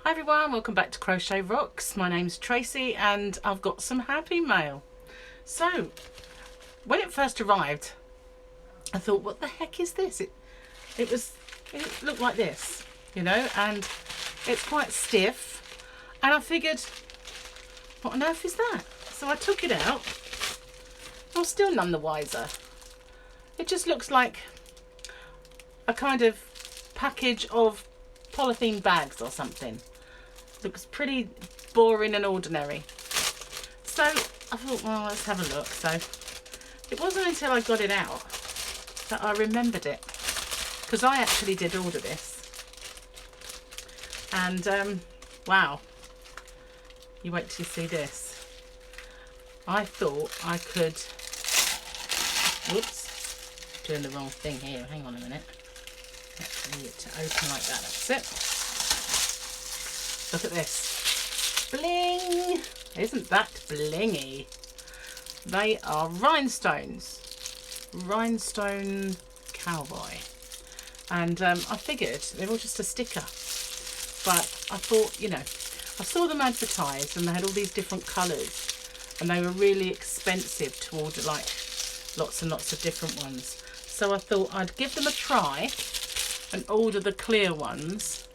Hi everyone, welcome back to Crochet Rocks. My name's Tracy and I've got some happy mail. So, when it first arrived, I thought, what the heck is this? It looked like this, you know, and it's quite stiff. And I figured, what on earth is that? So I took it out. I'm still none the wiser. It just looks like a kind of package of polythene bags or something. Looks pretty boring and ordinary. So I thought, well, let's have a look. So it wasn't until I got it out that I remembered it, because I actually did order this. And wow, you wait till you see this. I thought I could, whoops, doing the wrong thing here, hang on a minute. Let's need it to open like that, that's it. Look at this. Bling! Isn't that blingy? They are rhinestones. Rhinestone cowboy. And I figured they were just a sticker. But I thought, you know, I saw them advertised and they had all these different colours. And they were really expensive to order, like lots and lots of different ones. So I thought I'd give them a try and order the clear ones.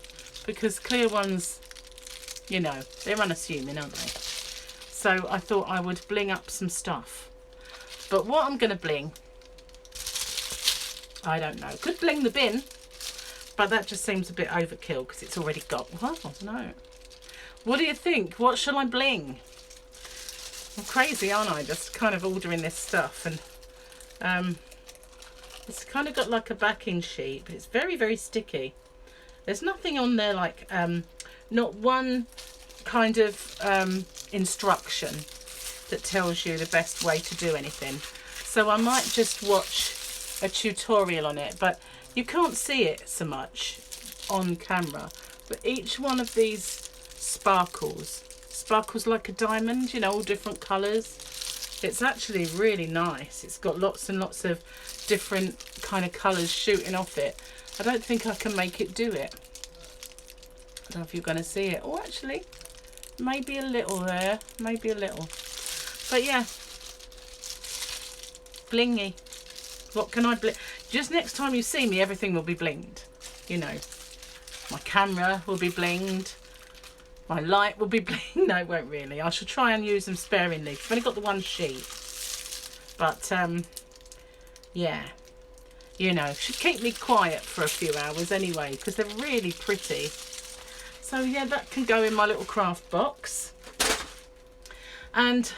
Because clear ones, you know, they're unassuming, aren't they? So I thought I would bling up some stuff. But what I'm going to bling, I don't know. Could bling the bin, but that just seems a bit overkill because it's already got, well, I don't know. What do you think? What shall I bling? I'm crazy, aren't I? Just kind of ordering this stuff. And it's kind of got like a backing sheet, but it's very, very sticky. There's nothing on there like, not one kind of instruction that tells you the best way to do anything. So I might just watch a tutorial on it, but you can't see it so much on camera. But each one of these sparkles like a diamond, you know, all different colours. It's actually really nice. It's got lots and lots of different kind of colours shooting off it. I don't think I can make it do it. I don't know if you're going to see it. Oh, actually, maybe a little there. Maybe a little. But yeah. Blingy. What can I bling? Just next time you see me, everything will be blinged. You know. My camera will be blinged. My light will be blinged. No, it won't really. I shall try and use them sparingly. I've only got the one sheet. But, yeah. You know, should keep me quiet for a few hours anyway, because they're really pretty. So yeah, that can go in my little craft box. And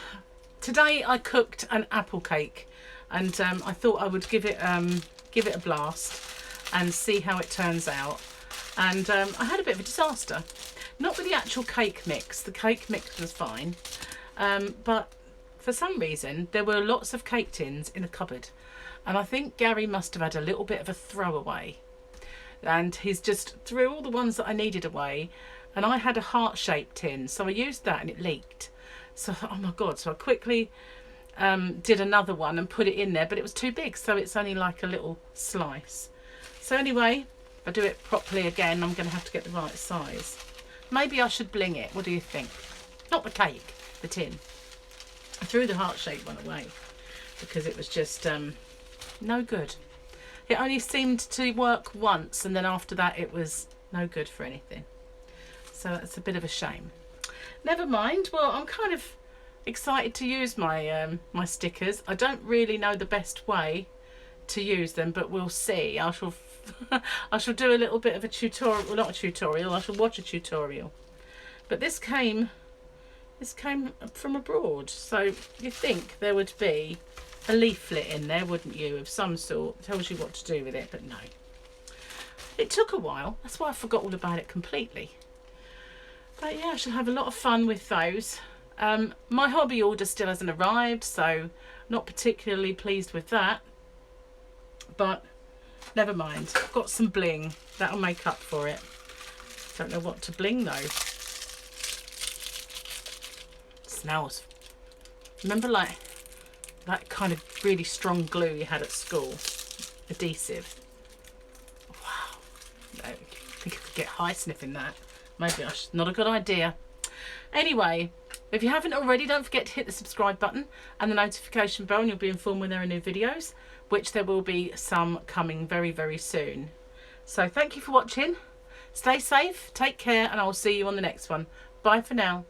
today I cooked an apple cake, and I thought I would give it a blast and see how it turns out. And I had a bit of a disaster. Not with the actual cake mix. The cake mix was fine, but for some reason there were lots of cake tins in the cupboard, and I think Gary must have had a little bit of a throwaway. And he's just threw all the ones that I needed away, and I had a heart-shaped tin, so I used that and it leaked. So I thought, oh my god, so I quickly did another one and put it in there, but it was too big, so it's only like a little slice. So anyway, if I do it properly again, I'm going to have to get the right size. Maybe I should bling it. What do you think? Not the cake, the tin. I threw the heart-shaped one away because it was just no good. It only seemed to work once, and then after that it was no good for anything. So that's a bit of a shame. Never mind. Well, I'm kind of excited to use my my stickers. I don't really know the best way to use them, but we'll see. I shall I shall do a little bit of a tutorial. Well, not a tutorial. I shall watch a tutorial. But this came from abroad, so you'd think there would be a leaflet in there, wouldn't you, of some sort. It tells you what to do with it, but no. It took a while. That's why I forgot all about it completely. But yeah, I shall have a lot of fun with those. My hobby order still hasn't arrived, so not particularly pleased with that. But never mind. I've got some bling. That'll make up for it. Don't know what to bling though. It smells. Remember like that kind of really strong glue you had at school? Adhesive. Wow. I think I could get high sniffing that. maybe not a good idea. Anyway, if you haven't already, don't forget to hit the subscribe button and the notification bell, and you'll be informed when there are new videos, which there will be some coming very, very soon. So thank you for watching. Stay safe, take care, and I'll see you on the next one. Bye for now.